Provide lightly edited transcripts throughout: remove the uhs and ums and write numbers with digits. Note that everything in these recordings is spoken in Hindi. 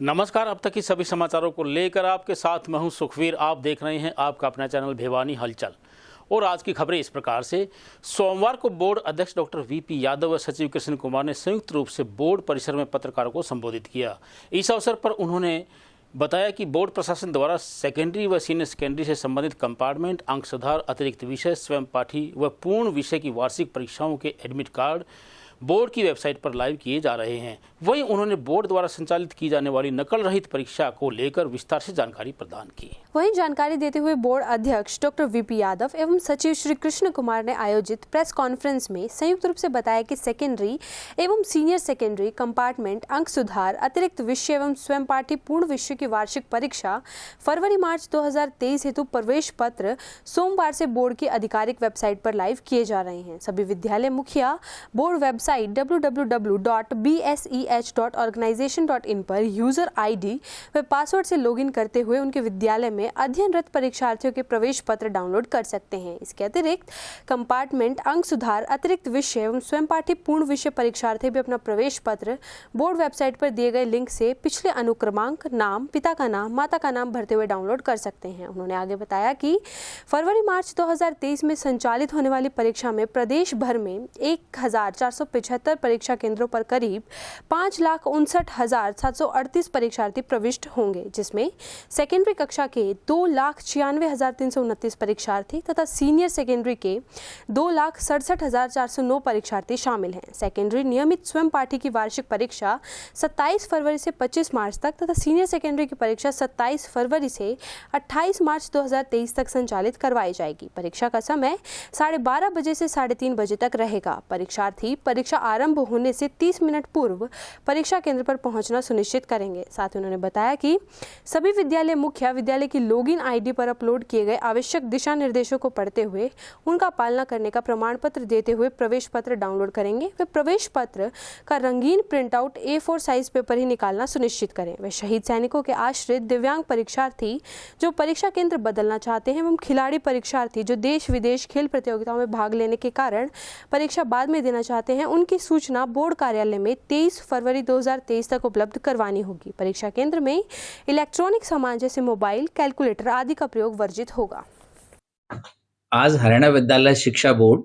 नमस्कार। अब तक की सभी समाचारों को लेकर आपके साथ मैं हूं सुखवीर। आप देख रहे हैं आपका अपना चैनल भिवानी हलचल। और आज की खबरें इस प्रकार से। सोमवार को बोर्ड अध्यक्ष डॉक्टर वीपी यादव व सचिव कृष्ण कुमार ने संयुक्त रूप से बोर्ड परिसर में पत्रकारों को संबोधित किया। इस अवसर पर उन्होंने बताया कि बोर्ड प्रशासन द्वारा सेकेंडरी व सीनियर सेकेंडरी से संबंधित कंपार्टमेंट, अंक सुधार, अतिरिक्त विषय, स्वयं पाठी व पूर्ण विषय की वार्षिक परीक्षाओं के एडमिट कार्ड बोर्ड की वेबसाइट पर लाइव किए जा रहे हैं। वहीं उन्होंने बोर्ड द्वारा संचालित की जाने वाली नकल रहित परीक्षा को लेकर विस्तार से जानकारी प्रदान की। वहीं जानकारी देते हुए बोर्ड अध्यक्ष डॉक्टर वीपी यादव एवं सचिव श्री कृष्ण कुमार ने आयोजित प्रेस कॉन्फ्रेंस में संयुक्त रूप से बताया कि सेकेंडरी एवं सीनियर सेकेंडरी कंपार्टमेंट, अंक सुधार, अतिरिक्त विषय एवं स्वयं पाठी पूर्ण विषय की वार्षिक परीक्षा फरवरी-मार्च 2023 हेतु प्रवेश पत्र सोमवार से बोर्ड की आधिकारिक वेबसाइट पर लाइव किए जा रहे हैं। सभी विद्यालय मुखिया बोर्ड वेबसाइट www.bseh.organization.in पर यूजर आईडी व पासवर्ड से लॉगिन करते हुए उनके विद्यालय में अध्ययनरत परीक्षार्थियों के प्रवेश पत्र डाउनलोड कर सकते हैं। इसके अतिरिक्त कंपार्टमेंट, अंक सुधार, अतिरिक्त विषय एवं स्वयं पाठी पूर्ण विषय परीक्षार्थी भी अपना प्रवेश पत्र बोर्ड वेबसाइट पर दिए गए लिंक से पिछले अनुक्रमांक, नाम, पिता का नाम, माता का नाम भरते हुए डाउनलोड कर सकते हैं। उन्होंने आगे बताया कि फरवरी-मार्च 2023 में संचालित होने वाली परीक्षा में प्रदेश भर में 1475 परीक्षा केंद्रों पर करीब 5,59,738 परीक्षार्थी प्रविष्ट होंगे, जिसमें सेकेंडरी कक्षा के 2,96,329 परीक्षार्थी तथा सीनियर सेकेंडरी के 2,67,409 परीक्षार्थी शामिल हैं। सेकेंडरी नियमित स्वयं पाठी की वार्षिक परीक्षा 27 फरवरी से 25 मार्च तक तथा सीनियर सेकेंडरी की परीक्षा 27 फरवरी से 28 मार्च 2023 तक संचालित करवाई जाएगी। परीक्षा का समय 12:30 बजे से 3:30 बजे तक रहेगा। परीक्षार्थी परीक्षा आरंभ होने से 30 मिनट पूर्व परीक्षा केंद्र पर पहुंचना सुनिश्चित करेंगे। साथ ही उन्होंने बताया कि सभी विद्यालय मुखिया विद्यालय की लॉगिन आईडी पर अपलोड किए गए आवश्यक दिशा निर्देशों को पढ़ते हुए उनका पालना करने का प्रमाण पत्र देते हुए प्रवेश पत्र डाउनलोड करेंगे। वे प्रवेश पत्र का रंगीन प्रिंटआउट A4 साइज पेपर ही निकालना सुनिश्चित करें। वे शहीद सैनिकों के आश्रित दिव्यांग परीक्षार्थी जो परीक्षा केंद्र बदलना चाहते हैं एवं खिलाड़ी परीक्षार्थी जो देश विदेश खेल प्रतियोगिताओं में भाग लेने के कारण परीक्षा बाद में देना चाहते हैं, उनकी सूचना बोर्ड कार्यालय में 23 फरवरी 2023 तक उपलब्ध करवानी होगी। परीक्षा केंद्र में इलेक्ट्रॉनिक सामान जैसे मोबाइल, कैलकुलेटर आदि का प्रयोग वर्जित होगा। आज हरियाणा विद्यालय शिक्षा बोर्ड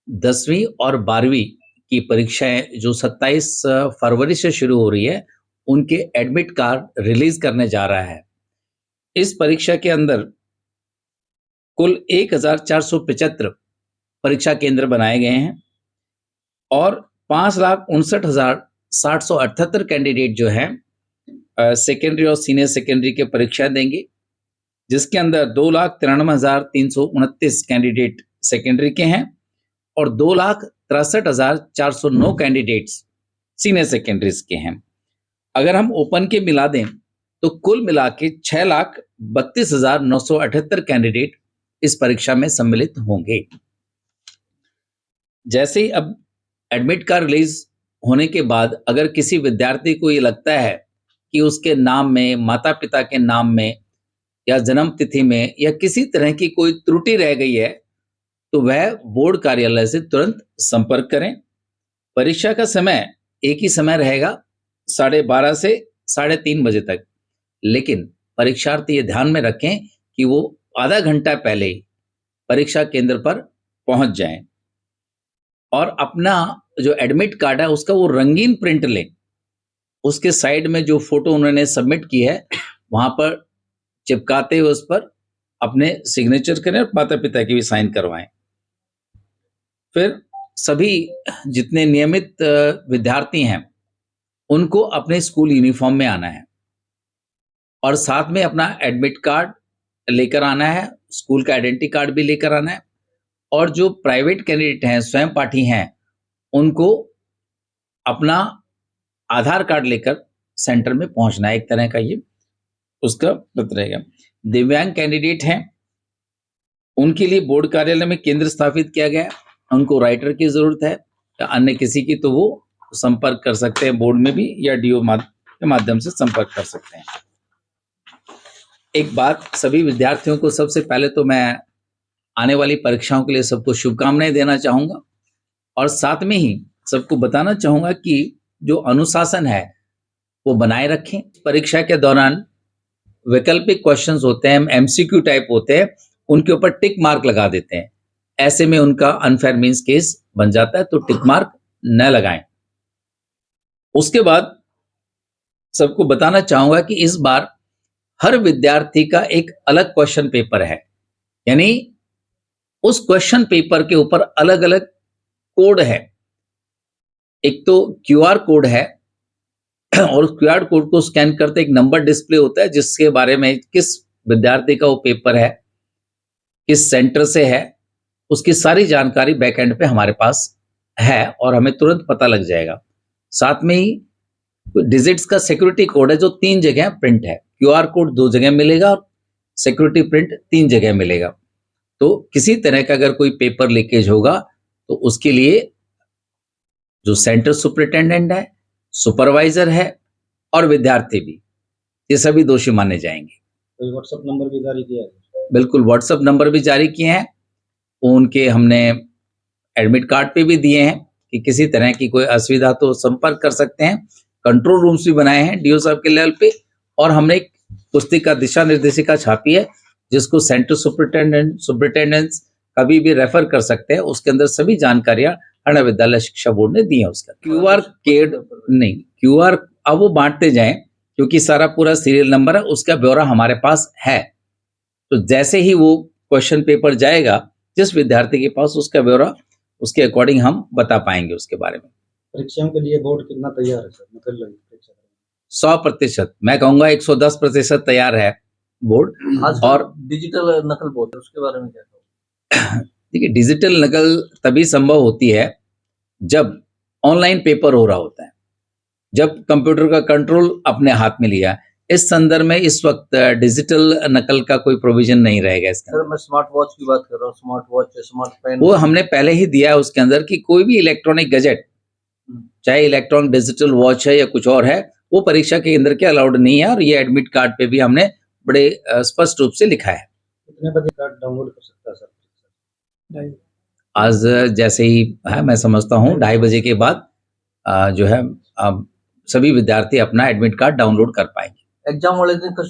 10वीं और 12वीं की परीक्षाएं जो 27 फरवरी से शुरू हो रही है, उनके एडमिट कार्ड रिलीज करने जा रहा है। इस परीक्षा के अंदर कुल 1475 परीक्षा केंद्र बनाए गए हैं और 5,59,778 कैंडिडेट जो हैं सेकेंडरी और सीनियर सेकेंडरी के परीक्षा देंगे, जिसके अंदर 2,93,329 कैंडिडेट सेकेंडरी के हैं और 2,63,409 कैंडिडेट्स सीनियर सेकेंडरीज के हैं। अगर हम ओपन के मिला दें तो कुल मिला के 6,32,978 कैंडिडेट इस परीक्षा में सम्मिलित होंगे। जैसे ही अब एडमिट कार्ड रिलीज होने के बाद अगर किसी विद्यार्थी को ये लगता है कि उसके नाम में, माता पिता के नाम में या जन्म तिथि में या किसी तरह की कोई त्रुटि रह गई है, तो वह बोर्ड कार्यालय से तुरंत संपर्क करें। परीक्षा का समय एक ही समय रहेगा, 12:30 से 3:30 बजे तक, लेकिन परीक्षार्थी ये ध्यान में रखें कि वो आधा घंटा पहले ही परीक्षा केंद्र पर पहुंच जाएं और अपना जो एडमिट कार्ड है उसका वो रंगीन प्रिंट लें। उसके साइड में जो फोटो उन्होंने सबमिट की है वहां पर चिपकाते हुए उस पर अपने सिग्नेचर करें और माता पिता की भी साइन करवाएं। फिर सभी जितने नियमित विद्यार्थी हैं उनको अपने स्कूल यूनिफॉर्म में आना है और साथ में अपना एडमिट कार्ड लेकर आना है, स्कूल का आइडेंटिटी कार्ड भी लेकर आना है। और जो प्राइवेट कैंडिडेट हैं, स्वयं पाठी हैं, उनको अपना आधार कार्ड लेकर सेंटर में पहुंचना है। एक तरह का ये उसका पत्र रहेगा। दिव्यांग कैंडिडेट हैं, उनके लिए बोर्ड कार्यालय में केंद्र स्थापित किया गया है। उनको राइटर की जरूरत है या अन्य किसी की, तो वो संपर्क कर सकते हैं बोर्ड में भी या डीओ के माध्यम से संपर्क कर सकते हैं। एक बात सभी विद्यार्थियों को, सबसे पहले तो मैं आने वाली परीक्षाओं के लिए सबको शुभकामनाएं देना चाहूंगा और साथ में ही सबको बताना चाहूंगा कि जो अनुशासन है वो बनाए रखें। परीक्षा के दौरान वैकल्पिक क्वेश्चंस होते हैं, एमसीक्यू टाइप होते हैं, उनके ऊपर टिक मार्क लगा देते हैं। ऐसे में उनका अनफेयर मीन्स केस बन जाता है, तो टिक मार्क न लगाएं। उसके बाद सबको बताना चाहूंगा कि इस बार हर विद्यार्थी का एक अलग क्वेश्चन पेपर है, यानी उस क्वेश्चन पेपर के ऊपर अलग अलग कोड है। एक तो क्यूआर कोड है और उस क्यूआर कोड को स्कैन करते एक नंबर डिस्प्ले होता है जिसके बारे में किस विद्यार्थी का वो पेपर है, किस सेंटर से है, उसकी सारी जानकारी बैकएंड पे हमारे पास है और हमें तुरंत पता लग जाएगा। साथ में ही डिजिट्स का सिक्योरिटी कोड है जो 3 जगह प्रिंट है। क्यूआर कोड 2 जगह मिलेगा और सिक्योरिटी प्रिंट 3 जगह मिलेगा। तो किसी तरह का अगर कोई पेपर लीकेज होगा तो उसके लिए जो सेंटर सुपरिटेंडेंट है, सुपरवाइजर है और विद्यार्थी भी, ये सभी दोषी माने जाएंगे। कोई व्हाट्सएप नंबर भी जारी किया है? बिल्कुल, व्हाट्सएप नंबर भी जारी किए हैं, उनके हमने एडमिट कार्ड पे भी दिए हैं कि किसी तरह की कोई असुविधा तो संपर्क कर सकते हैं। कंट्रोल रूम्स भी बनाए हैं डीओ साहब के लेवल पे और हमने एक पुस्तिका दिशा निर्देशिका छापी है जिसको सेंटर सुपरिटेंडेंट्स कभी भी रेफर कर सकते हैं। उसके अंदर सभी जानकारियां हरियाणा विद्यालय शिक्षा बोर्ड ने दी है। उसका क्यूआर कोड नहीं, क्यूआर अब वो बांटते जाएं क्योंकि सारा पूरा सीरियल नंबर है, उसका ब्यौरा हमारे पास है। तो जैसे ही वो क्वेश्चन पेपर जाएगा जिस विद्यार्थी के पास, उसका ब्यौरा उसके अकॉर्डिंग हम बता पाएंगे उसके बारे में। परीक्षाओं के लिए बोर्ड कितना तैयार है सर? मतलब 100%, मैं कहूंगा 110% तैयार है बोर्ड। और डिजिटल नकल बोलते हैं, उसके बारे में क्या कहोगे? देखिए, डिजिटल नकल तभी संभव होती है जब ऑनलाइन पेपर हो रहा होता है, जब कंप्यूटर का कंट्रोल अपने हाथ में लिया। इस संदर्भ में इस वक्त डिजिटल नकल का कोई प्रोविजन नहीं रहेगा इसका। सर मैं स्मार्ट वॉच की बात कर रहा हूँ, स्मार्ट वॉच, स्मार्ट पेन। वो हमने पहले ही दिया है उसके अंदर कि कोई भी इलेक्ट्रॉनिक गैजेट, चाहे इलेक्ट्रॉनिक डिजिटल वॉच है या कुछ और है, वो परीक्षा के अंदर के अलाउड नहीं है। और ये एडमिट कार्ड पे भी हमने बड़े स्पष्ट रूप से लिखा है। कितने बजे कार्ड डाउनलोड कर सकता है सर? आज जैसे ही है, मैं समझता हूँ 2:30 बजे के बाद जो है अब सभी विद्यार्थी अपना एडमिट कार्ड डाउनलोड कर पाएंगे। एग्जाम वाले दिन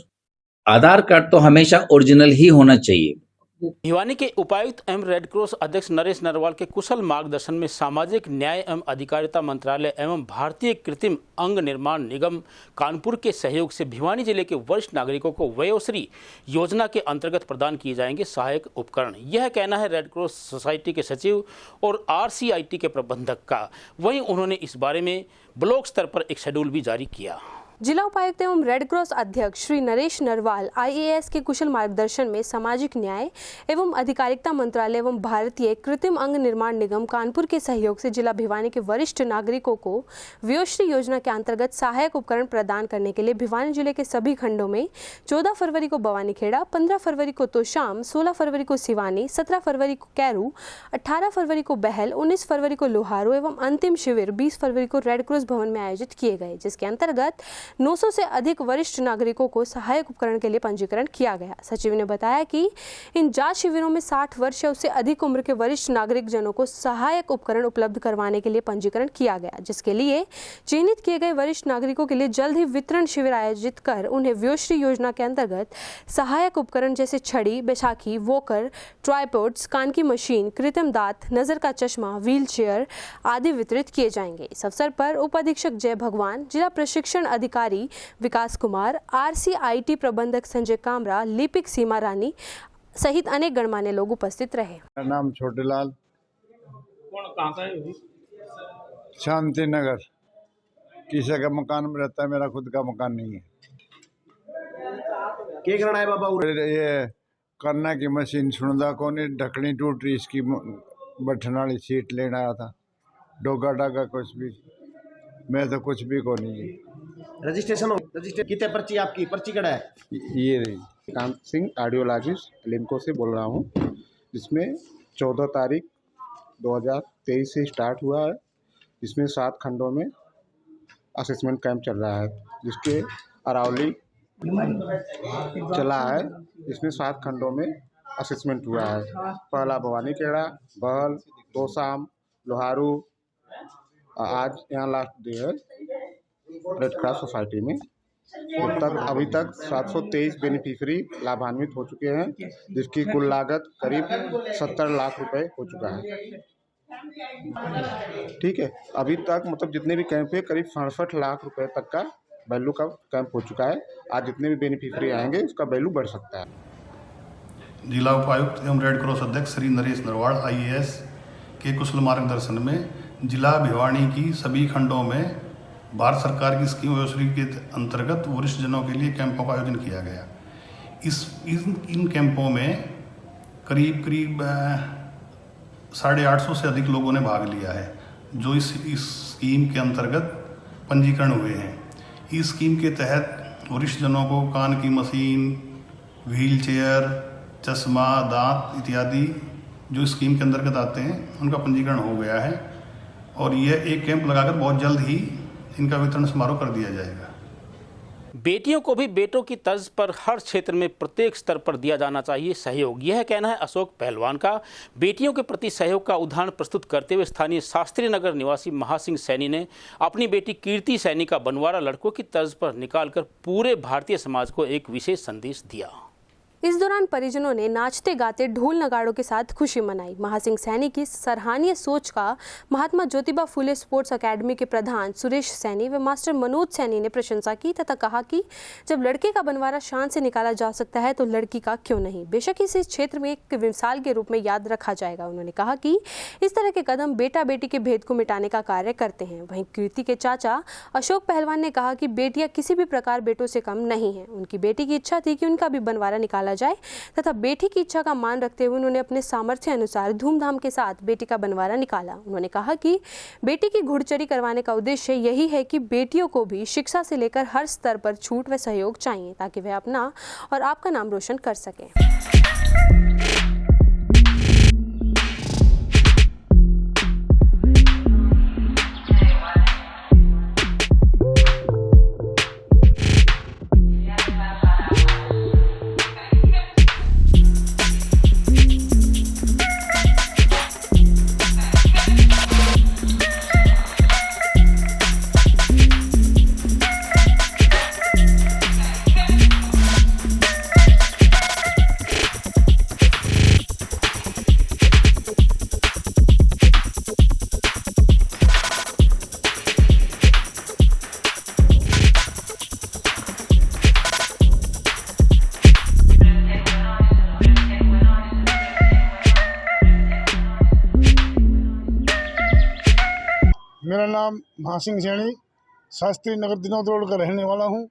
आधार कार्ड तो हमेशा ओरिजिनल ही होना चाहिए। भिवानी के उपायुक्त एवं रेड क्रॉस अध्यक्ष नरेश नरवाल के कुशल मार्गदर्शन में सामाजिक न्याय एवं अधिकारिता मंत्रालय एवं भारतीय कृत्रिम अंग निर्माण निगम कानपुर के सहयोग से भिवानी जिले के वरिष्ठ नागरिकों को वयोश्री योजना के अंतर्गत प्रदान किए जाएंगे सहायक उपकरण। यह कहना है रेड क्रॉस सोसाइटी के सचिव और RCIT के प्रबंधक का। वहीं उन्होंने इस बारे में ब्लॉक स्तर पर एक शेड्यूल भी जारी किया। जिला उपायुक्त एवं रेड क्रॉस अध्यक्ष श्री नरेश नरवाल IAS के कुशल मार्गदर्शन में सामाजिक न्याय एवं अधिकारिता मंत्रालय एवं भारतीय कृत्रिम अंग निर्माण निगम कानपुर के सहयोग से जिला भिवानी के वरिष्ठ नागरिकों को वयोश्री योजना के अंतर्गत सहायक उपकरण प्रदान करने के लिए भिवानी जिले के सभी खंडों में 14 फरवरी को बवानीखेड़ा, 15 फरवरी को तोशाम, 16 फरवरी को सिवानी, 17 फरवरी को कैरू, 18 फरवरी को बहल, 19 फरवरी को लोहारू एवं अंतिम शिविर 20 फरवरी को रेड क्रॉस भवन में आयोजित किए गए, जिसके अंतर्गत 900 से अधिक वरिष्ठ नागरिकों को सहायक उपकरण के लिए पंजीकरण किया गया। सचिव ने बताया कि इन जांच शिविरों में 60 वर्ष या उससे अधिक उम्र के वरिष्ठ नागरिक जनों को सहायक उपकरण उपलब्ध करवाने के लिए पंजीकरण किया गया, जिसके लिए चयनित किए गए वरिष्ठ नागरिकों के लिए जल्द ही वितरण शिविर आयोजित कर उन्हें वयोश्री योजना के अंतर्गत सहायक उपकरण जैसे छड़ी, बैसाखी, वॉकर, ट्राइपॉड्स, कान की मशीन, कृत्रिम दांत, नजर का चश्मा, व्हील चेयर आदि वितरित किए जाएंगे। इस अवसर पर उप अधीक्षक जय भगवान, जिला प्रशिक्षण अधिकारी विकास कुमार, RCIT प्रबंधक संजय कामरा, लिपिक सीमा रानी सहित अनेक गणमान्य लोग उपस्थित रहे। मेरा नाम छोटेलाल। कौन कहाँ का है? शांति नगर किसी का मकान में रहता है, मेरा खुद का मकान नहीं है। क्या करना है बाबा? ये करना की मशीन सुनदा कोनी, ढकनी टूट रही, इसकी बैठने वाली सीट लेना आया था। डोगा डागा कुछ भी, मैं तो कुछ भी को नहीं। रजिस्ट्रेशन हो? रजिस्ट्रेशन कितने पर्ची आपकी? पर्ची कड़ा है? ये रही। कांत सिंह ऑडियोलॉजिस्ट लिमको से बोल रहा हूँ, जिसमें 14 तारीख 2023 से स्टार्ट हुआ है। इसमें 7 खंडों में असेसमेंट कैंप चल रहा है, जिसके अरावली चला है। इसमें 7 खंडों में असेसमेंट हुआ है। पहला भवानीखेड़ा, बहल, तोशाम, लोहारू, आज यहाँ लास्ट डे है। रेड क्रॉस सोसाइटी में। अभी तक 723 बेनिफिशियरी लाभान्वित हो चुके हैं, जिसकी कुल लागत करीब 70 लाख रुपए हो चुका है। ठीक है, अभी तक मतलब जितने भी कैंप है करीब 67 लाख रुपए तक का वैल्यू का कैंप हो चुका है। आज जितने भी बेनिफिशियरी आएंगे उसका वैल्यू बढ़ सकता है। जिला उपायुक्त एवं रेड क्रॉस अध्यक्ष श्री नरेश नरवाड़ IAS के कुशल मार्गदर्शन में जिला भिवानी की सभी खंडों में भारत सरकार की स्कीम योजना के अंतर्गत वरिष्ठ जनों के लिए कैंपों का आयोजन किया गया। इन कैंपों में करीब 850 से अधिक लोगों ने भाग लिया है, जो इस स्कीम के अंतर्गत पंजीकरण हुए हैं। इस स्कीम के तहत वरिष्ठ जनों को कान की मशीन, व्हील चेयर, चश्मा, दांत इत्यादि जो स्कीम के अंतर्गत आते हैं उनका पंजीकरण हो गया है और यह एक कैंप लगाकर बहुत जल्द ही इनका वितरण समारोह कर दिया जाएगा। बेटियों को भी बेटों की तर्ज पर हर क्षेत्र में प्रत्येक स्तर पर दिया जाना चाहिए सहयोग, यह कहना है अशोक पहलवान का। बेटियों के प्रति सहयोग का उदाहरण प्रस्तुत करते हुए स्थानीय शास्त्री नगर निवासी महासिंह सैनी ने अपनी बेटी कीर्ति सैनी का बनवारा लड़कों की तर्ज पर निकालकर पूरे भारतीय समाज को एक विशेष संदेश दिया। इस दौरान परिजनों ने नाचते गाते ढोल नगाड़ों के साथ खुशी मनाई। महासिंह सैनी की सराहनीय सोच का महात्मा ज्योतिबा फुले स्पोर्ट्स अकेडमी के प्रधान सुरेश सैनी व मास्टर मनोज सैनी ने प्रशंसा की तथा कहा कि जब लड़के का बनवारा शान से निकाला जा सकता है तो लड़की का क्यों नहीं। बेशक इसे इस क्षेत्र में एक मिसाल के रूप में याद रखा जाएगा। उन्होंने कहा कि इस तरह के कदम बेटा बेटी के भेद को मिटाने का कार्य करते हैं। वहीं कीर्ति के चाचा अशोक पहलवान ने कहा कि बेटियां किसी भी प्रकार बेटों से कम नहीं है। उनकी बेटी की इच्छा थी कि उनका भी बनवारा निकाला जाए तथा बेटी की इच्छा का मान रखते हुए उन्होंने अपने सामर्थ्य अनुसार धूमधाम के साथ बेटी का बनवारा निकाला। उन्होंने कहा कि बेटी की घुड़चढ़ी करवाने का उद्देश्य यही है कि बेटियों को भी शिक्षा से लेकर हर स्तर पर छूट व सहयोग चाहिए ताकि वह अपना और आपका नाम रोशन कर सकें। मेरा नाम महासिंह सैनी शास्त्री नगर दिनोद रोड का रहने वाला हूं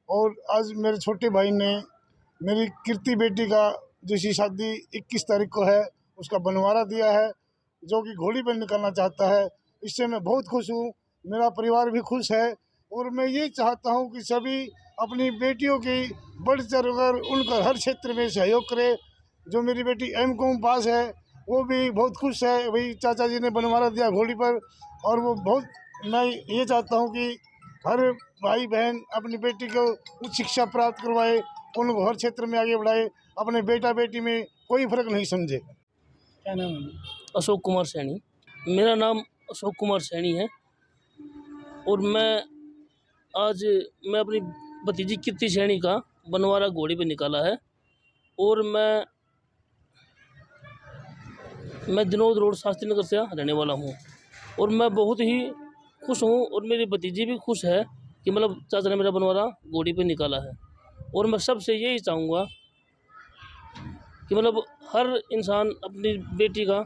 और आज मेरे छोटे भाई ने मेरी कीर्ति बेटी का जिसकी शादी 21 तारीख को है उसका बनवारा दिया है, जो कि घोड़ी पर निकलना चाहता है। इससे मैं बहुत खुश हूं, मेरा परिवार भी खुश है और मैं ये चाहता हूं कि सभी अपनी बेटियों की बढ़ चढ़ कर उनका हर क्षेत्र में सहयोग करें। जो मेरी बेटी M.Com पास है वो भी बहुत खुश है, वही चाचा जी ने बनवारा दिया घोड़ी पर और वो बहुत, मैं ये चाहता हूँ कि हर भाई बहन अपनी बेटी को उच्च शिक्षा प्राप्त करवाए, उनको हर क्षेत्र में आगे बढ़ाए, अपने बेटा बेटी में कोई फर्क नहीं समझे। क्या नाम है? अशोक कुमार सैनी। मेरा नाम अशोक कुमार सैनी है और मैं अपनी भतीजी कीर्ति सैनी का बनवारा घोड़ी पे निकाला है और मैं दिनोद रोड शास्त्री नगर से रहने वाला हूँ और मैं बहुत ही खुश हूँ और मेरी भतीजी भी खुश है कि मतलब चाचा ने मेरा बनवारा घोड़ी पे निकाला है। और मैं सबसे यही चाहूँगा कि मतलब हर इंसान अपनी बेटी का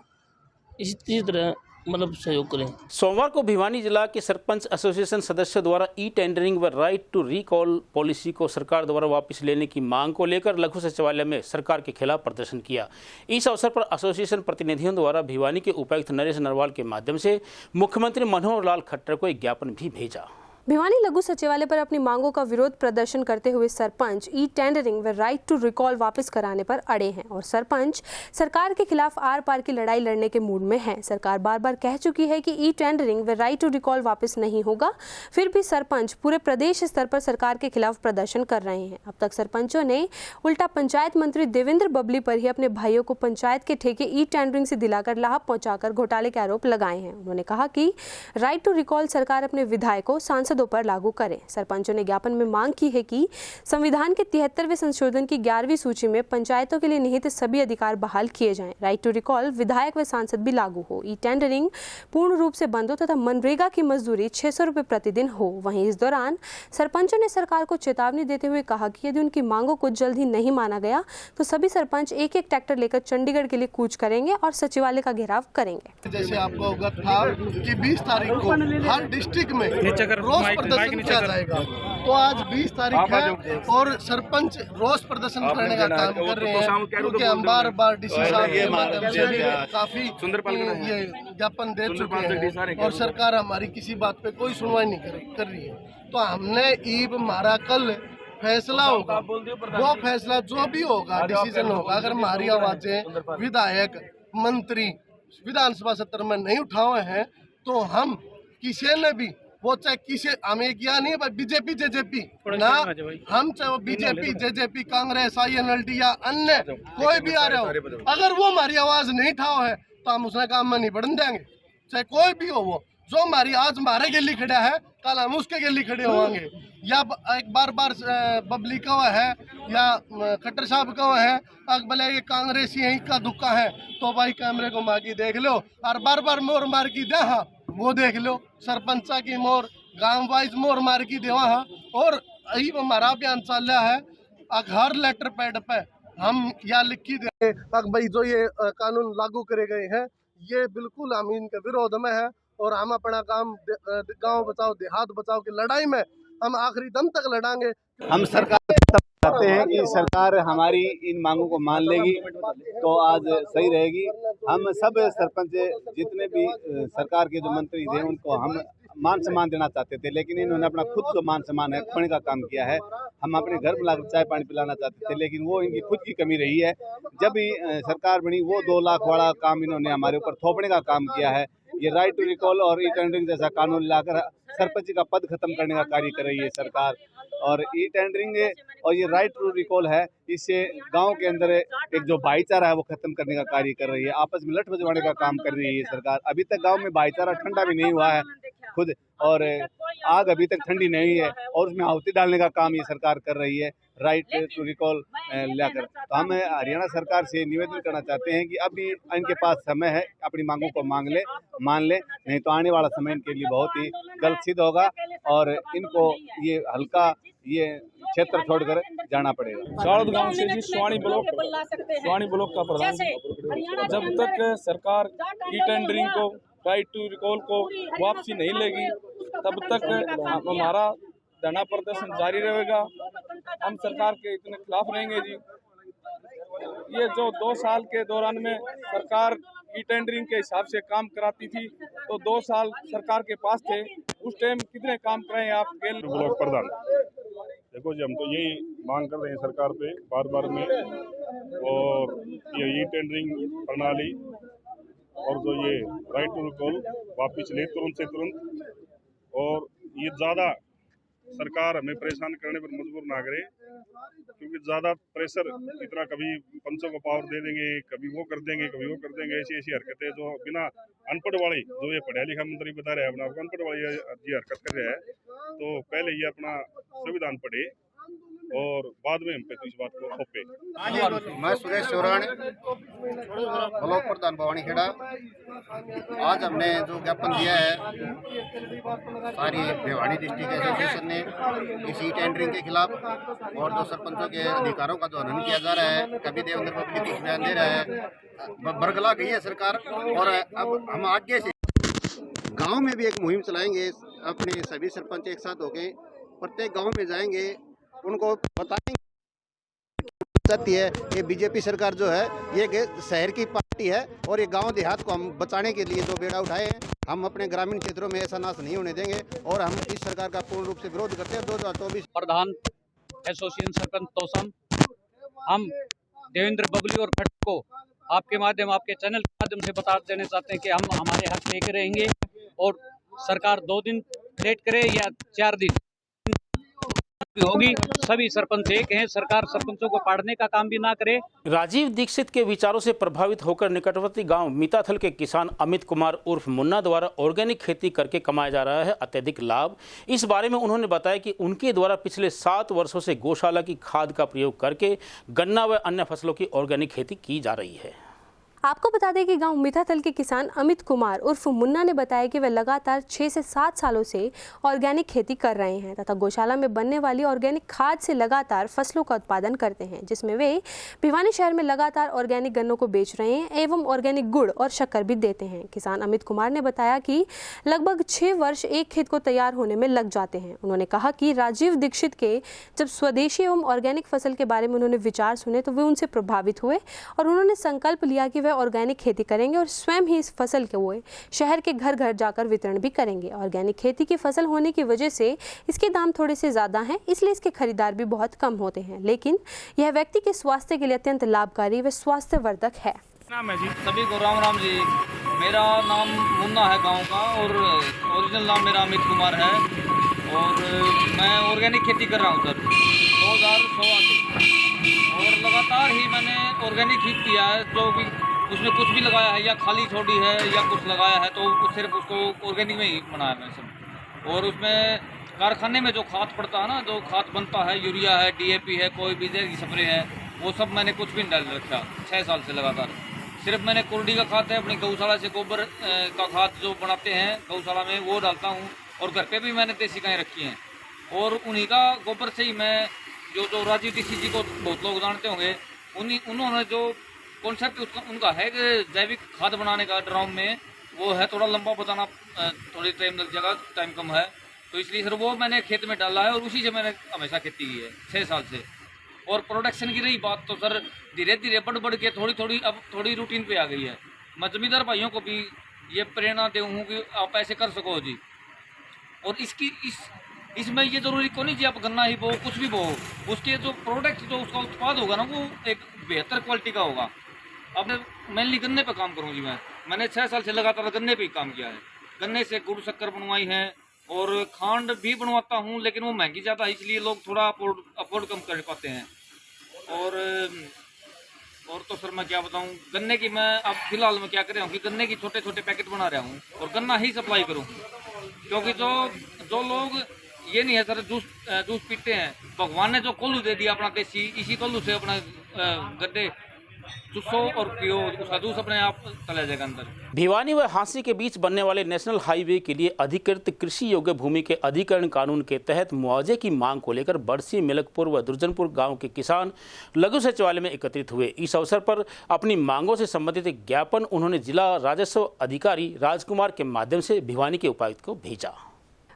इसी तरह मतलब सहयोग करें। सोमवार को भिवानी जिला के सरपंच एसोसिएशन सदस्यों द्वारा ई टेंडरिंग व राइट टू रिकॉल पॉलिसी को सरकार द्वारा वापस लेने की मांग को लेकर लघु सचिवालय में सरकार के खिलाफ प्रदर्शन किया। इस अवसर पर एसोसिएशन प्रतिनिधियों द्वारा भिवानी के उपायुक्त नरेश नरवाल के माध्यम से मुख्यमंत्री मनोहर लाल खट्टर को एक ज्ञापन भी भेजा। भिवानी लघु सचिवालय पर अपनी मांगों का विरोध प्रदर्शन करते हुए सरपंच ई टेंडरिंग व राइट टू रिकॉल वापस कराने पर अड़े हैं और सरपंच सरकार के खिलाफ आर पार की लड़ाई लड़ने के मूड में है। सरकार बार बार कह चुकी है कि ई टेंडरिंग व राइट टू रिकॉल वापस नहीं होगा, फिर भी सरपंच पूरे प्रदेश स्तर पर सरकार के खिलाफ प्रदर्शन कर रहे हैं। अब तक सरपंचों ने उल्टा पंचायत मंत्री देवेंद्र बबली पर ही अपने भाइयों को पंचायत के ठेके ई टेंडरिंग से दिलाकर लाभ पहुंचाकर घोटाले के आरोप लगाए हैं। उन्होंने कहा कि राइट टू रिकॉल सरकार अपने विधायकों, सांसदों पदों पर लागू करें। सरपंचों ने ज्ञापन में मांग की है कि संविधान के 73वें संशोधन की 11वीं सूची में पंचायतों के लिए निहित सभी अधिकार बहाल किए जाएं। राइट टू रिकॉल विधायक व सांसद भी लागू हो। ई टेंडरिंग पूर्ण रूप से बंद हो तथा मनरेगा की मजदूरी 600 रुपये प्रतिदिन हो। वहीं इस दौरान सरपंचों ने सरकार को चेतावनी देते हुए कहा कि यदि उनकी मांगों को जल्द ही नहीं माना गया तो सभी सरपंच एक एक ट्रैक्टर लेकर चंडीगढ़ के लिए कूच करेंगे और सचिवालय का घेराव करेंगे। जैसे आपको अवगत था कि 20 तारीख को हर डिस्ट्रिक्ट में रोष प्रदर्शन किया जाएगा, तो आज 20 तारीख है और सरपंच रोष प्रदर्शन करने का काम कर रहे हैं, क्योंकि हम बार डीसी साहब के माध्यम से काफी ये ज्ञापन दे चुके हैं और सरकार हमारी किसी बात पे कोई सुनवाई नहीं कर रही है। तो हमने ईब मारा कल फैसला होगा, वो फैसला जो भी होगा डिसीजन होगा, अगर हमारी आवाजें विधायक मंत्री विधानसभा सत्र में नहीं उठाए हैं तो हम किसी ने भी वो चाहे किसी हमें किया नहीं बीजेपी जेजेपी ना, हम चाहे वो बीजेपी जेजेपी कांग्रेस INLD या अन्य कोई भी आ रहा हो, अगर वो हमारी आवाज नहीं उठाओ है तो हम उसने काम में नहीं बढ़ने देंगे, चाहे कोई भी हो। वो जो हमारी आज हमारे गिल्ली खड़ा है कल हम उसके गिल्ली खड़े होंगे, या एक बार बबली का हुआ है या खट्टर साहब का हुआ है, अगर भले ये कांग्रेस यही का दुक्का है तो भाई कैमरे को मार की देख लो और बार मोर मार की दे, हाँ वो देख लो सरपंचा की मोर गांव वाइज मोर मार की देवा है। और यही हमारा अभियान चल रहा है, हर लेटर पैड पे हम या लिखी दे भाई जो ये कानून लागू करे गए हैं ये बिल्कुल हम इनके विरोध में है और हम अपना काम गांव बचाओ देहात बचाओ की लड़ाई में हम आखिरी दम तक लड़ांगे। हम सरकार चाहते हैं कि सरकार हमारी इन मांगों को मान लेगी तो आज सही रहेगी। हम सब सरपंच जितने भी सरकार के जो मंत्री थे उनको हम मान सम्मान देना चाहते थे, लेकिन इन्होंने अपना खुद जो मान सम्मान है खोने का काम किया है। हम अपने घर बुलाकर चाय पानी पिलाना चाहते थे, लेकिन वो इनकी खुद की कमी रही है। जब भी सरकार बनी वो 2 लाख वाला काम इन्होंने हमारे ऊपर थोपने का काम किया है। ये राइट टू रिकॉल और ई टेंडरिंग जैसा कानून लाकर सरपंच का पद खत्म करने का कार्य कर रही है सरकार। और ई टेंडरिंग और ये राइट टू रिकॉल है, इससे गांव के अंदर एक जो भाईचारा है वो खत्म करने का कार्य कर रही है, आपस में लठ बजवाने का काम कर रही है सरकार। अभी तक गांव में भाईचारा ठंडा भी नहीं हुआ है खुद, और आग अभी तक ठंडी नहीं है और उसमें आहुति डालने का काम ये सरकार कर रही है राइट टू रिकॉल लेकर। तो हम हरियाणा सरकार से निवेदन करना चाहते हैं कि अभी इनके पास समय है, अपनी मांगों को मान ले, नहीं तो आने वाला समय इनके लिए बहुत ही गलत सिद्ध होगा और इनको ये हल्का ये क्षेत्र छोड़कर जाना पड़ेगा। शारद गांव से जी स्वाणी ब्लॉक का प्रधान। जब तक सरकार ई टेंडरिंग को राइट टू रिकॉल को वापसी नहीं लेगी तब तक हमारा धरना प्रदर्शन जारी रहेगा। हम सरकार के इतने खिलाफ रहेंगे जी। ये जो 2 साल के दौरान में सरकार ई टेंडरिंग के हिसाब से काम कराती थी तो 2 साल सरकार के पास थे, उस टाइम कितने काम कराए आप? ब्लॉक प्रधान देखो जी, हम तो यही मांग कर रहे हैं सरकार पे बार में, और ये ई टेंडरिंग प्रणाली और जो ये राइट टू रिकॉल वापिस ले तुरंत से तुरंत, और ये ज़्यादा सरकार हमें परेशान करने पर मजबूर ना करे, क्योंकि ज़्यादा प्रेशर इतना, कभी पंचों को पावर दे देंगे, कभी वो कर देंगे, कभी वो कर देंगे, ऐसी हरकतें जो बिना अनपढ़ वाली, जो ये पढ़ा लिखा मंत्री बता रहे हैं अपना आपको अनपढ़ वाली ये हरकत कर रहा है, तो पहले ये अपना संविधान पढ़े और बाद में हम पे तो इस बात को थोपे। मैं सुरेश चौरान ब्लॉक प्रधान भवानी खेड़ा। आज हमने जो ज्ञापन दिया है सारी भिवानी डिस्ट्रिक्ट एसोसिएशन ने इस ई टेंडरिंग के खिलाफ और जो सरपंचों के अधिकारों का जो हनन किया जा रहा है, कभी देवेंद्र पब्लिक कुछ बयान दे रहा है, बरगला गई है सरकार। और अब हम आगे से गाँव में भी एक मुहिम चलाएंगे, अपने सभी सरपंच एक साथ होकर प्रत्येक गाँव में जाएंगे, उनको बताएंगे चाहती है कि बीजेपी सरकार जो है ये शहर की पार्टी है और ये गांव देहात को हम बचाने के लिए जो बेड़ा उठाए हैं, हम अपने ग्रामीण क्षेत्रों में ऐसा नाश नहीं होने देंगे और हम इस सरकार का पूर्ण रूप से विरोध करते हैं। 2024 प्रधान एसोसिएशन सरपंच तोसम, हम देवेंद्र बबली और खट्टर को आपके माध्यम, आपके चैनल के माध्यम से बता देना चाहते हैं कि हम हमारे हक लेके रहेंगे और सरकार 2 दिन लेट करे या 4 दिन होगी। सभी सरपंच एक हैं, सरकार सरपंचों को पाड़ने का काम भी ना करे। राजीव दीक्षित के विचारों से प्रभावित होकर निकटवर्ती गांव मीताथल के किसान अमित कुमार उर्फ मुन्ना द्वारा ऑर्गेनिक खेती करके कमाया जा रहा है अत्यधिक लाभ। इस बारे में उन्होंने बताया कि उनके द्वारा पिछले 7 वर्षों से गौशाला की खाद का प्रयोग करके गन्ना व अन्य फसलों की ऑर्गेनिक खेती की जा रही है। आपको बता दें कि गांव मीठाथल के किसान अमित कुमार उर्फ मुन्ना ने बताया कि वे लगातार 6 से 7 सालों से ऑर्गेनिक खेती कर रहे हैं तथा गौशाला में बनने वाली ऑर्गेनिक खाद से लगातार फसलों का उत्पादन करते हैं, जिसमें वे भिवानी शहर में लगातार ऑर्गेनिक गन्नों को बेच रहे हैं एवं ऑर्गेनिक गुड़ और शक्कर भी देते हैं। किसान अमित कुमार ने बताया कि लगभग 6 वर्ष एक खेत को तैयार होने में लग जाते हैं। उन्होंने कहा कि राजीव दीक्षित के जब स्वदेशी एवं ऑर्गेनिक फसल के बारे में उन्होंने विचार सुने तो वे उनसे प्रभावित हुए और उन्होंने संकल्प लिया कि ऑर्गेनिक खेती करेंगे और स्वयं ही इस फसल के वो शहर के घर घर जाकर वितरण भी करेंगे। ऑर्गेनिक खेती की फसल होने की वजह से इसके दाम थोड़े से ज़्यादा हैं, इसलिए इसके खरीदार भी बहुत कम होते हैं, लेकिन यह व्यक्ति के स्वास्थ्य के लिए अत्यंत लाभकारी व स्वास्थ्यवर्धक है। नाम है जी? सभी को राम राम जी। मेरा नाम मुन्ना है गांव का और ओरिजिनल नाम मेरा अमित कुमार है और मैं ऑर्गेनिक खेती कर रहा हूँ सर 2016 से और लगातार ही मैंने ऑर्गेनिक ही किया है। जो भी उसमें कुछ भी लगाया है या खाली छोड़ी है या कुछ लगाया है तो सिर्फ उसको ऑर्गेनिक में ही बनाया मैं सब। और उसमें कारखाने में जो खाद पड़ता है ना, जो खाद बनता है, यूरिया है, डीएपी है, कोई भी जहर की स्प्रे है, वो सब मैंने कुछ भी नहीं डाल रखा 6 साल से लगातार। सिर्फ मैंने कुर्डी का खाद है अपनी गौशाला से गोबर का खाद जो बनाते हैं गौशाला में वो डालता हूँ और घर पे भी मैंने देसी गायें रखी हैं और उन्हीं का गोबर से ही मैं जो राजीव दीक्षित जी को बहुत लोग जानते होंगे, उन्होंने जो कॉन्सेप्ट उनका है कि जैविक खाद बनाने का ड्रम में वो है, थोड़ा लंबा बताना थोड़ी टाइम लग जाएगा, टाइम कम है, तो इसलिए सर वो मैंने खेत में डाला है और उसी से मैंने हमेशा खेती की है 6 साल से। और प्रोडक्शन की रही बात तो सर धीरे धीरे बढ़ के अब थोड़ी रूटीन पे आ गई है। मैं जमींदार भाइयों को भी ये प्रेरणा दे हूँ कि आप ऐसे कर सको जी। और इसमें ये जरूरी को नहीं जी आप गन्ना ही बो कुछ भी बो, उसके जो प्रोडक्ट जो उसका उत्पाद होगा ना वो एक बेहतर क्वालिटी का होगा। अब मेनली गन्ने पे काम करूँ जी मैंने 6 साल से लगातार गन्ने पे ही काम किया है। गन्ने से गुड़ शक्कर बनवाई है और खांड भी बनवाता हूँ, लेकिन वो महंगी ज़्यादा है इसलिए लोग थोड़ा अफोर्ड कम कर पाते हैं। और तो सर मैं क्या बताऊँ, गन्ने की मैं अब फिलहाल मैं क्या कर रहा हूँ कि गन्ने की छोटे छोटे पैकेट बना रहा हूँ और गन्ना ही सप्लाई करूँ, क्योंकि जो लोग ये नहीं है सर जूस पीते हैं, भगवान ने जो कोल्हू दे दिया अपना देसी, इसी कोल्हू से अपना गड्ढे चुसो और पियो, उसका जूस अपने आप चला जाएगा अंदर। भिवानी व हांसी के बीच बनने वाले नेशनल हाईवे के लिए अधिकृत कृषि योग्य भूमि के अधिग्रहण कानून के तहत मुआवजे की मांग को लेकर बड़सी, मिलकपुर व दुर्जनपुर गांव के किसान लघु सचिवालय में एकत्रित हुए। इस अवसर पर अपनी मांगों से संबंधित एक ज्ञापन उन्होंने जिला राजस्व अधिकारी राजकुमार के माध्यम से भिवानी के उपायुक्त को भेजा।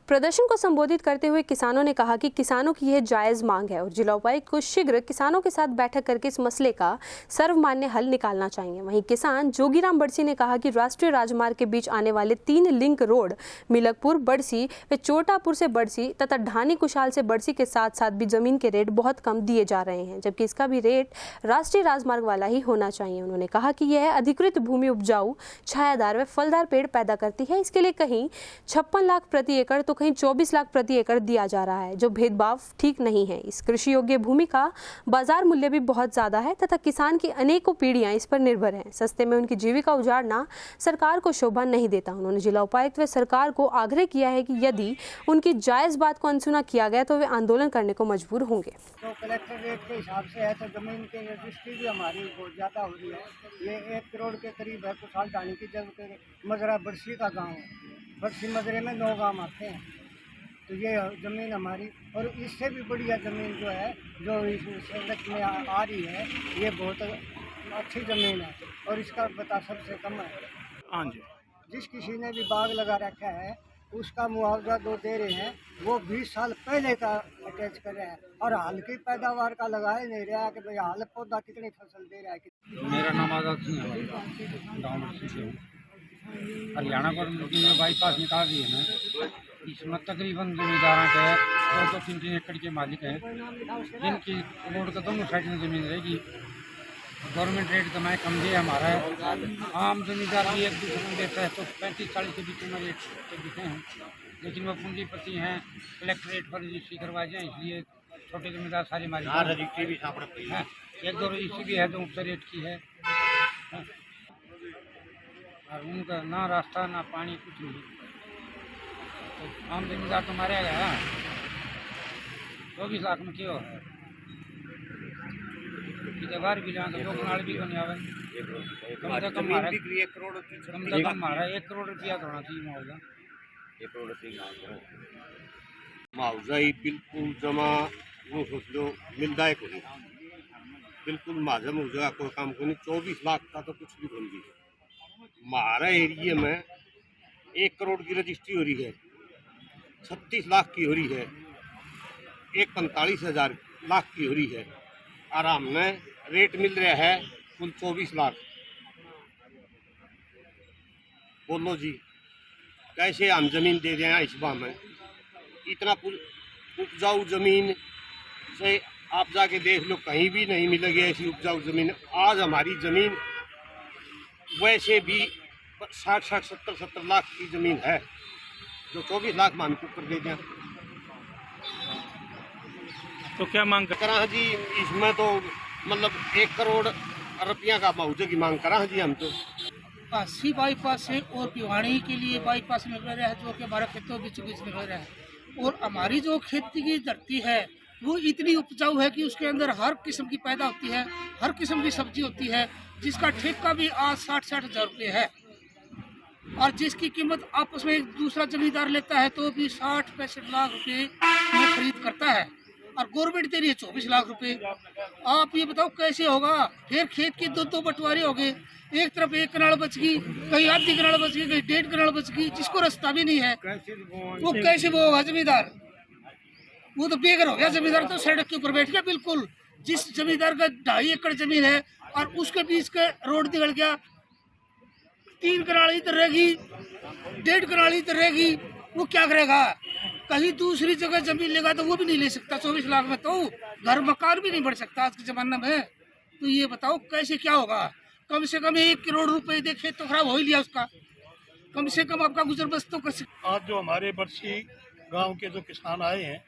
प्रदर्शन को संबोधित करते हुए किसानों ने कहा कि किसानों की यह जायज़ मांग है और जिला उपायुक्त को शीघ्र किसानों के साथ बैठक करके इस मसले का सर्वमान्य हल निकालना चाहिए। वहीं किसान जोगीराम बड़सी ने कहा कि राष्ट्रीय राजमार्ग के बीच आने वाले 3 लिंक रोड मिलकपुर, बड़सी व चोटापुर से बड़सी तथा ढानी कुशाल से बड़सी के साथ साथ भी जमीन के रेट बहुत कम दिए जा रहे हैं, जबकि इसका भी रेट राष्ट्रीय राजमार्ग वाला ही होना चाहिए। उन्होंने कहा कि यह अधिकृत भूमि उपजाऊ, छायादार व फलदार पेड़ पैदा करती है। इसके लिए कहीं 56 लाख प्रति एकड़ तो कहीं 24 लाख प्रति एकड़ दिया जा रहा है, जो भेदभाव ठीक नहीं है। इस कृषि योग्य भूमि का बाजार मूल्य भी बहुत ज्यादा है तथा किसान की अनेकों पीढ़ियां इस पर निर्भर हैं। सस्ते में उनकी जीविका उजाड़ना सरकार को शोभा नहीं देता। उन्होंने जिला उपायुक्त व सरकार को आग्रह किया है कि यदि उनकी जायज बात को अनसुना किया गया तो वे आंदोलन करने को मजबूर होंगे। तो कलेक्टर रेट के हिसाब से है तो जमीन की रजिस्ट्री भी हमारी बहुत ज़्यादा हो रही है। ये 1 करोड़ के करीब है। कुशाल ढानी की जब मजरा बड़सी का गाँव है, बड़सी मजरे में 9 गाँव आते हैं, तो ये ज़मीन हमारी और इससे भी बढ़िया ज़मीन जो है जो इस सड़क में आ रही है, ये बहुत अच्छी ज़मीन है और इसका बता सबसे कम है। हाँ जी। जिस किसी ने भी बाग लगा रखा है उसका मुआवजा जो दे रहे हैं वो 20 साल पहले का अटैच कर रहे हैं और हाल की पैदावार का लगा ही नहीं रहा कि भाई हाल पौधा कितनी फसल दे रहा है। मेरा नाम आजाद सिंह है, गाँव बड़सी से हूँ। हरियाणा पर बाईपास निकाल रही है ना, इसमें तकरीबन जमींदारों के 2-3 एकड़ के मालिक हैं, जिनकी रोड का दोनों साइड में ज़मीन रहेगी। गवर्नमेंट रेट कमाए कम दे हमारा है, आम जमींदार भी एक दूसरे में देता है तो 35-40 के बीच में रेट देते हैं, लेकिन वह पूंजीपति हैं, कलेक्टर रेट पर रजिस्ट्री करवा जाए, इसलिए छोटे जमींदार सारी हमारी रजिस्ट्री भी सापड़ती है। 1-2 रजिस्ट्री भी है जो ऊपर रेट की है। और उनका ना रास्ता ना पानी कुछ नहीं, तो आम जमींदार तो मारा गया। 24 लाख में क्यों है कि बाहर भी जाए तो 2 कनाल भी बने आवे, कम से कम हमारा 1 करोड़ कम से कम हमारा 1 करोड़ रुपया होना चाहिए मुआवजा। 1 करोड़ रुपया मुआवजा ही बिल्कुल जमा वो सोच लो मिलता है कोई बिल्कुल माझा मुआवजा कोई काम को नहीं। 24 लाख का तो कुछ भी बन गई। हमारा एरिया में 1 करोड़ की रजिस्ट्री हो रही है, 36 लाख की हो रही है, 45,000 लाख की हो रही है, आराम में रेट मिल रहा है कुल 24 लाख। बोलो जी कैसे हम जमीन दे रहे हैं इस बार में? इतना उपजाऊ जमीन से आप जाके देख लो कहीं भी नहीं मिलेगी ऐसी उपजाऊ जमीन। आज हमारी जमीन वैसे भी 60-70 लाख की जमीन है जो 24 लाख मान को कर दे दें। तो क्या मांग करा जी इसमें तो मतलब 1 करोड़ रुपया का मुआवजे की मांग करा जी हम तो। काशी बाईपास है और भिवानी के लिए बाईपास निकल रहा है जो कि हमारा खेतों के बीचों बीच निकल रहा है। और हमारी जो खेती की धरती है वो इतनी उपजाऊ है कि उसके अंदर हर किस्म की पैदा होती है, हर किस्म की सब्जी होती है, जिसका ठेका भी आज 60-60 हज़ार रुपये है। और जिसकी कीमत आपस में एक दूसरा जमींदार लेता है तो भी 60-65 लाख रुपये में खरीद करता है, और गवर्नमेंट दे रही है 24 लाख रुपए। आप ये बताओ कैसे होगा? फिर खेत की 2 बंटवारे हो गए, एक तरफ 1 कनाल बच गई, कहीं आधी कनाल बच गई, कहीं 1.5 कनाल बच गई, जिसको रास्ता भी नहीं है वो कैसे वो होगा जमींदार? वो तो बेघर हो गया जमींदार, तो सड़क के ऊपर बैठ गया बिल्कुल। जिस जमींदार का 2.5 एकड़ जमीन है और उसके बीच का रोड निकल गया, 3 कनाल इधर रहेगी, 1.5 कनाल इधर रहेगी, वो क्या करेगा? कहीं दूसरी जगह जमीन लेगा तो वो भी नहीं ले सकता। 24 लाख में तो घर मकान भी नहीं बढ़ सकता आज के ज़माने में। तो ये बताओ कैसे क्या होगा? कम से कम 1 करोड़ रुपए देखे तो खराब हो ही लिया उसका, कम से कम आपका गुजर बस तो कर सकते। आज जो हमारे बरसी गांव के जो किसान आए हैं,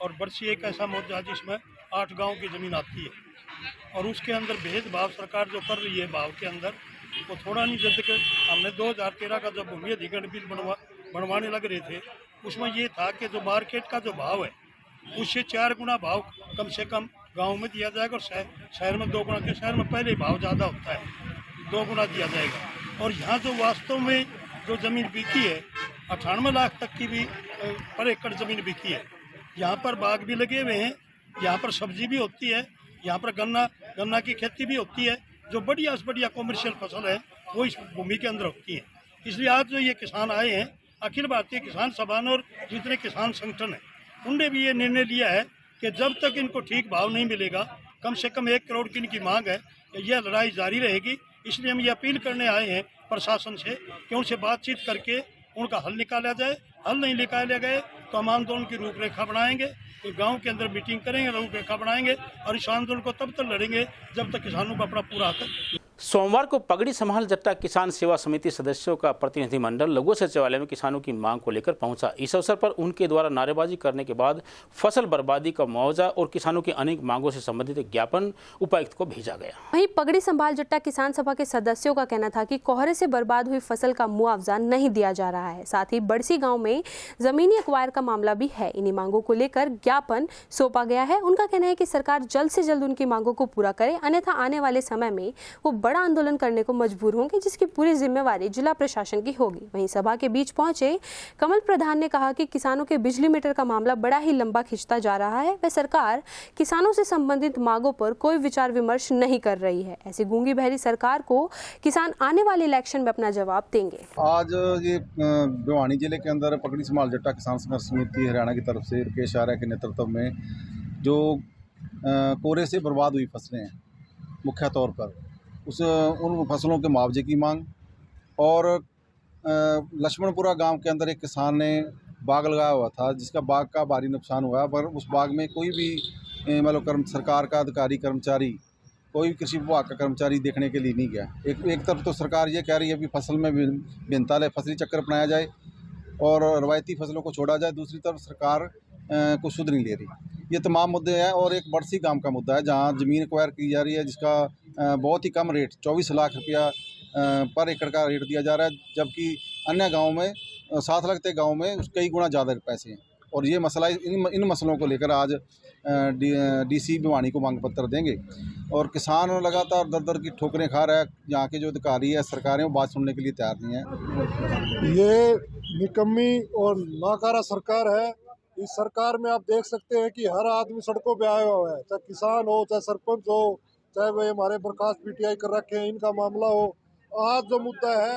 और बरसी एक ऐसा मौजा जिसमें 8 गांव की ज़मीन आती है, और उसके अंदर भेदभाव सरकार जो कर रही है भाव के अंदर, वो थोड़ा नहीं। जब तक हमने 2013 का जब भूमि अधिग्रहण बिल बनवाने लग रहे थे, उसमें ये था कि जो मार्केट का जो भाव है उससे 4 गुना भाव कम से कम गांव में दिया जाएगा, और शहर में 2 गुना के शहर में पहले भाव ज़्यादा होता है, 2 गुना दिया जाएगा। और यहाँ जो वास्तव में जो ज़मीन बिकी है 98 लाख तक की भी पर एकड़ ज़मीन बिकी है। यहाँ पर बाग भी लगे हुए हैं, यहाँ पर सब्जी भी होती है, यहाँ पर गन्ना की खेती भी होती है, जो बढ़िया से बढ़िया कॉमर्शियल फसल है वो इस भूमि के अंदर होती है। इसलिए आज जो ये किसान आए हैं, अखिल भारतीय किसान सभा और जितने किसान संगठन हैं, उनने भी ये निर्णय लिया है कि जब तक इनको ठीक भाव नहीं मिलेगा, कम से कम 1 करोड़ की इनकी मांग है, यह लड़ाई जारी रहेगी। इसलिए हम ये अपील करने आए हैं प्रशासन से कि उनसे बातचीत करके उनका हल निकाला जाए। हल नहीं निकाले गए तो हम आंदोलन की रूपरेखा बनाएंगे, तो गांव के अंदर मीटिंग करेंगे, रूपरेखा बनाएंगे, और इस आंदोलन को तब तक लड़ेंगे जब तक किसानों को अपना पूरा हक। सोमवार को पगड़ी संभाल जट्टा किसान सेवा समिति सदस्यों का प्रतिनिधिमंडल लघु सचिवालय में किसानों की मांग को लेकर पहुंचा। इस अवसर पर उनके द्वारा नारेबाजी करने के बाद फसल बर्बादी का मुआवजा और किसानों की अनेक मांगों से संबंधित एक ज्ञापन उपायुक्त को भेजा गया। वहीं पगड़ी संभाल जट्टा किसान सभा के सदस्यों का कहना था कि कोहरे से बर्बाद हुई फसल का मुआवजा नहीं दिया जा रहा है। साथ ही बड़सी गाँव में जमीनी एक्वायर का मामला भी है। इन्हीं मांगों को लेकर ज्ञापन सौंपा गया है। उनका कहना है कि सरकार जल्द से जल्द उनकी मांगों को पूरा करे, अन्यथा आने वाले समय में वो बड़ा आंदोलन करने को मजबूर होंगे, जिसकी पूरी जिम्मेवारी जिला प्रशासन की होगी। वहीं सभा के बीच पहुंचे कमल प्रधान ने कहा कि किसानों के बिजली मीटर का मामला बड़ा ही लंबा खिंचता जा रहा है। वह सरकार किसानों से संबंधित मांगों पर कोई विचार विमर्श नहीं कर रही है। ऐसी गूंगी बहरी सरकार को किसान आने वाले इलेक्शन में अपना जवाब देंगे। आज ये भिवानी जिले के अंदर पगड़ी संभाल जट्टा किसान संघर्ष समिति हरियाणा की तरफ से रुकेश आर्य के नेतृत्व में जो कोहरे से बर्बाद हुई फसलें हैं, मुख्य तौर पर उन फसलों के मुआवजे की मांग, और लक्ष्मणपुरा गांव के अंदर एक किसान ने बाग लगाया हुआ था जिसका बाग का भारी नुकसान हुआ, पर उस बाग में कोई भी मतलब सरकार का अधिकारी कर्मचारी, कोई भी कृषि विभाग का कर्मचारी देखने के लिए नहीं गया। एक तरफ तो सरकार ये कह रही है कि फसल में भिन्नता फसली चक्कर अपनाया जाए और रवायती फसलों को छोड़ा जाए, दूसरी तरफ सरकार कुछ सुध नहीं ले रही। ये तमाम मुद्दे हैं। और एक बड़सी गांव का मुद्दा है जहां ज़मीन एक्वायर की जा रही है, जिसका बहुत ही कम रेट 24 लाख रुपया पर एकड़ का रेट दिया जा रहा है, जबकि अन्य गाँव में साथ लगते गाँव में कई गुना ज़्यादा पैसे हैं। और ये मसला इन मसलों को लेकर आज डीसी भिवानी को मांग पत्र देंगे। और किसान लगातार दर दर की ठोकरें खा रहा है। यहाँ के जो अधिकारी है, सरकारें, वो बात सुनने के लिए तैयार नहीं है। ये निकम्मी और नाकारा सरकार है। इस सरकार में आप देख सकते हैं कि हर आदमी सड़कों पे आया हुआ है, चाहे किसान हो, चाहे सरपंच हो, चाहे वे हमारे बर्खास्त पीटीआई कर रखे हैं, इनका मामला हो। आज जो मुद्दा है,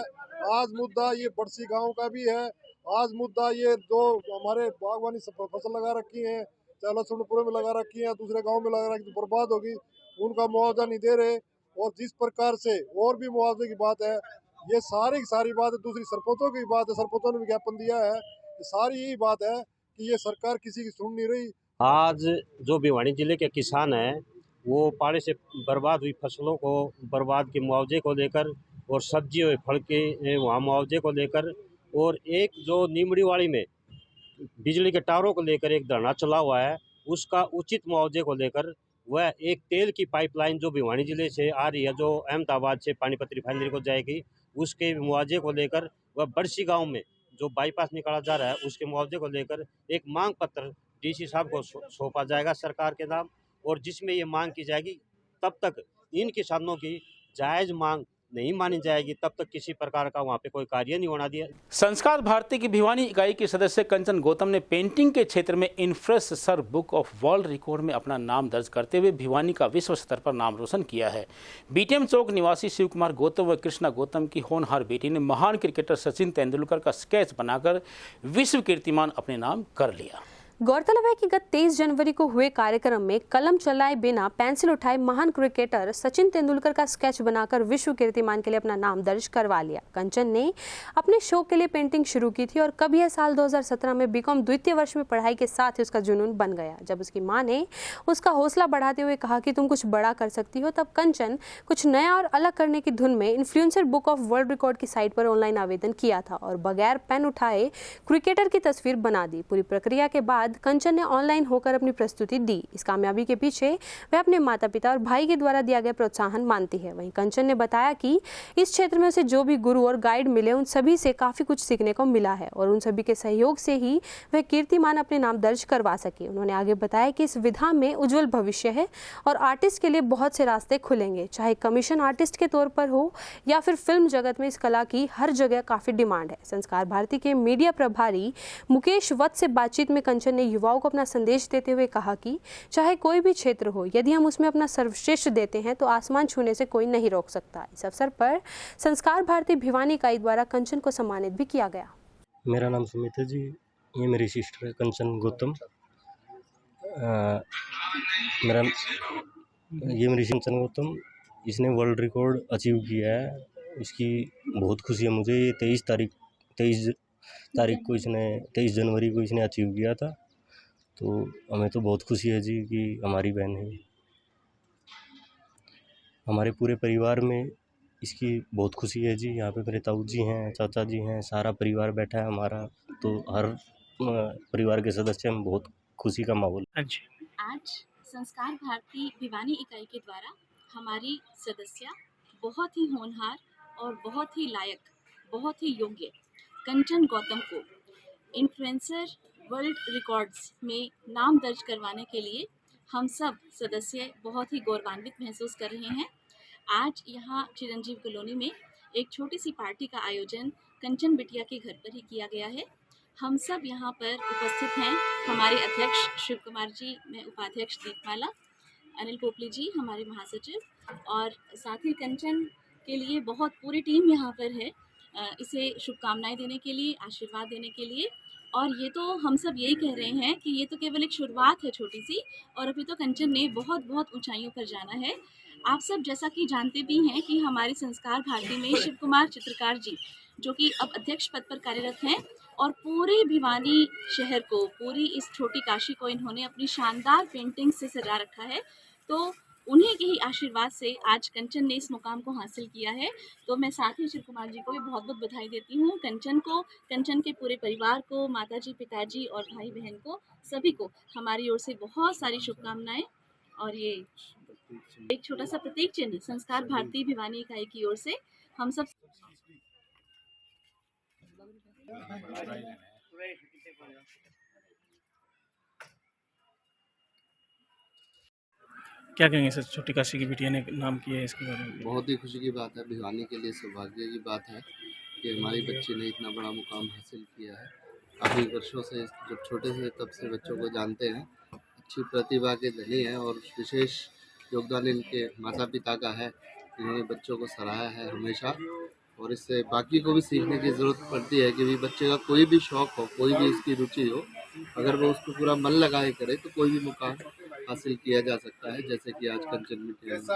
आज मुद्दा ये बड़सी गांव का भी है। आज मुद्दा ये जो हमारे बागवानी फसल लगा रखी है, चाहे लहसुनपुर में लगा रखी है, दूसरे गांव में लगा रखी, तो बर्बाद होगी, उनका मुआवजा नहीं दे रहे। और जिस प्रकार से और भी मुआवजे की बात है, ये सारी की सारी बात है, दूसरी सरपंचों की बात है, सरपंचों ने विज्ञापन दिया है। ये सारी यही बात है कि ये सरकार किसी की सुन नहीं रही। आज जो भिवानी जिले के किसान हैं, वो पाले से बर्बाद हुई फसलों को बर्बाद के मुआवजे को लेकर, और सब्जी और फल के वहाँ मुआवजे को लेकर, और एक जो नीमड़ीवाड़ी में बिजली के टावरों को लेकर एक धरना चला हुआ है, उसका उचित मुआवजे को लेकर, वह एक तेल की पाइपलाइन जो भिवानी जिले से आ रही है, जो अहमदाबाद से पानीपत रिफाइनरी को जाएगी, उसके मुआवजे को लेकर, वह बड़सी गांव में जो बाईपास निकाला जा रहा है, उसके मुआवजे को लेकर एक मांग पत्र डीसी साहब को सौंपा जाएगा सरकार के नाम। और जिसमें ये मांग की जाएगी, तब तक इन किसानों की जायज़ मांग नहीं मानी जाएगी, तब तक किसी प्रकार का वहाँ पे कोई कार्य नहीं होना दिया। संस्कार भारती की भिवानी इकाई के सदस्य कंचन गौतम ने पेंटिंग के क्षेत्र में इन्फ्रेसर बुक ऑफ वर्ल्ड रिकॉर्ड में अपना नाम दर्ज करते हुए भिवानी का विश्व स्तर पर नाम रोशन किया है। बीटीएम चौक निवासी शिव कुमार गौतम व कृष्णा गौतम की होनहार बेटी ने महान क्रिकेटर सचिन तेंदुलकर का स्केच बनाकर विश्व कीर्तिमान अपने नाम कर लिया। गौरतलब है कि गत 23 जनवरी को हुए कार्यक्रम में कलम चलाए बिना पेंसिल उठाए महान क्रिकेटर सचिन तेंदुलकर का स्केच बनाकर विश्व कीर्तिमान के लिए अपना नाम दर्ज करवा लिया। कंचन ने अपने शौक के लिए पेंटिंग शुरू की थी और कब यह साल 2017 में बीकॉम द्वितीय वर्ष में पढ़ाई के साथ ही उसका जुनून बन गया। जब उसकी मां ने उसका हौसला बढ़ाते हुए कहा कि तुम कुछ बड़ा कर सकती हो, तब कंचन कुछ नया और अलग करने की धुन में influencer book of world record की साइट पर ऑनलाइन आवेदन किया था और बगैर पेन उठाए क्रिकेटर की तस्वीर बना दी। पूरी प्रक्रिया के बाद कंचन ने ऑनलाइन होकर अपनी प्रस्तुति दी। इस कामयाबी के पीछे वह अपने माता पिता और भाई के द्वारा दिया गया प्रोत्साहन मानती है। वहीं कंचन ने बताया कि इस क्षेत्र में उसे जो भी गुरु और गाइड मिले, उन सभी से काफ़ी कुछ सीखने को मिला है और उन सभी के सहयोग से ही वह कीर्तिमान अपने नाम दर्ज करवा सके। उन्होंने आगे बताया कि इस विधा में उज्जवल भविष्य है और आर्टिस्ट के लिए बहुत से रास्ते खुलेंगे, चाहे कमीशन आर्टिस्ट के तौर पर हो या फिर फिल्म जगत में इस कला की हर जगह काफ़ी डिमांड है। संस्कार भारती के मीडिया प्रभारी मुकेश वत्स से बातचीत में कंचन ने युवाओं को अपना संदेश देते हुए कहा कि चाहे कोई भी क्षेत्र हो, यदि हम उसमें अपना सर्वश्रेष्ठ देते हैं तो आसमान छूने से कोई नहीं रोक सकता। इस अवसर पर संस्कार भारती भिवानी इकाई द्वारा कंचन को सम्मानित भी किया गया। मेरा नाम सुमित है जी, ये मेरी सिस्टर है कंचन गौतम। ये मेरी कंचन गौतम, इसने वर्ल्ड रिकॉर्ड अचीव किया है। इसकी बहुत खुशी है मुझे। ये 23 तारीख को इसने 23 जनवरी को इसने अचीव किया था, तो हमें तो बहुत खुशी है जी कि हमारी बहन है। हमारे पूरे परिवार में इसकी बहुत खुशी है जी। यहाँ पे मेरे ताऊ जी हैं, चाचा जी हैं, सारा परिवार बैठा है हमारा, तो हर परिवार के सदस्य में बहुत खुशी का माहौल। आज संस्कार भारती भिवानी इकाई के द्वारा हमारी सदस्य बहुत ही होनहार और बहुत ही लायक, बहुत ही योग्य कंचन गौतम को इन्फ्लुएंसर वर्ल्ड रिकॉर्ड्स में नाम दर्ज करवाने के लिए हम सब सदस्य बहुत ही गौरवान्वित महसूस कर रहे हैं। आज यहाँ चिरंजीव कॉलोनी में एक छोटी सी पार्टी का आयोजन कंचन बिटिया के घर पर ही किया गया है। हम सब यहाँ पर उपस्थित हैं। हमारे अध्यक्ष शिव कुमार जी, मैं उपाध्यक्ष दीपमाला, अनिल पोपली जी हमारे महासचिव, और साथ ही कंचन के लिए बहुत पूरी टीम यहाँ पर है, इसे शुभकामनाएं देने के लिए, आशीर्वाद देने के लिए। और ये तो हम सब यही कह रहे हैं कि ये तो केवल एक शुरुआत है छोटी सी, और अभी तो कंचन ने बहुत बहुत ऊंचाइयों पर जाना है। आप सब जैसा कि जानते भी हैं कि हमारी संस्कार भारती में शिव कुमार चित्रकार जी, जो कि अब अध्यक्ष पद पर कार्यरत हैं, और पूरे भिवानी शहर को, पूरी इस छोटी काशी को इन्होंने अपनी शानदार पेंटिंग से सजा रखा है। तो उन्हीं के ही आशीर्वाद से आज कंचन ने इस मुकाम को हासिल किया है। तो मैं साथ ही शिव कुमार जी को भी बहुत बहुत बधाई देती हूँ। कंचन के पूरे परिवार को, माताजी, पिताजी और भाई बहन को, सभी को हमारी ओर से बहुत सारी शुभकामनाएं। और ये एक छोटा सा प्रतीक चिन्ह संस्कार भारती भिवानी इकाई की ओर से हम सब क्या कहेंगे सर, छोटी काशी की बिटिया ने नाम किया है, इसके बारे में? बहुत ही खुशी की बात है, भिवानी के लिए सौभाग्य की बात है कि हमारी बच्ची ने इतना बड़ा मुकाम हासिल किया है। काफ़ी वर्षों से, जब छोटे से तब से बच्चों को जानते हैं, अच्छी प्रतिभा के धनी हैं और विशेष योगदान इनके माता पिता का है। इन्होंने बच्चों को सराहा है हमेशा और इससे बाकी को भी सीखने की ज़रूरत पड़ती है कि भी बच्चे का कोई भी शौक़ हो, कोई भी उसकी रुचि हो, अगर वो उसको पूरा मन लगाए करे तो कोई भी मुकाम हासिल किया जा सकता है। जैसे कि आज कंचन बिटिया ने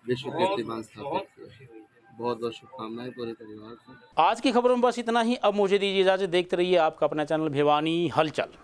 विश्व कीर्तिमान स्थापित किया। बहुत बहुत शुभकामनाएं पूरे परिवार को। आज की खबरों में बस इतना ही। अब मुझे दीजिए इजाज़त। देखते रहिए आपका अपना चैनल भिवानी हलचल।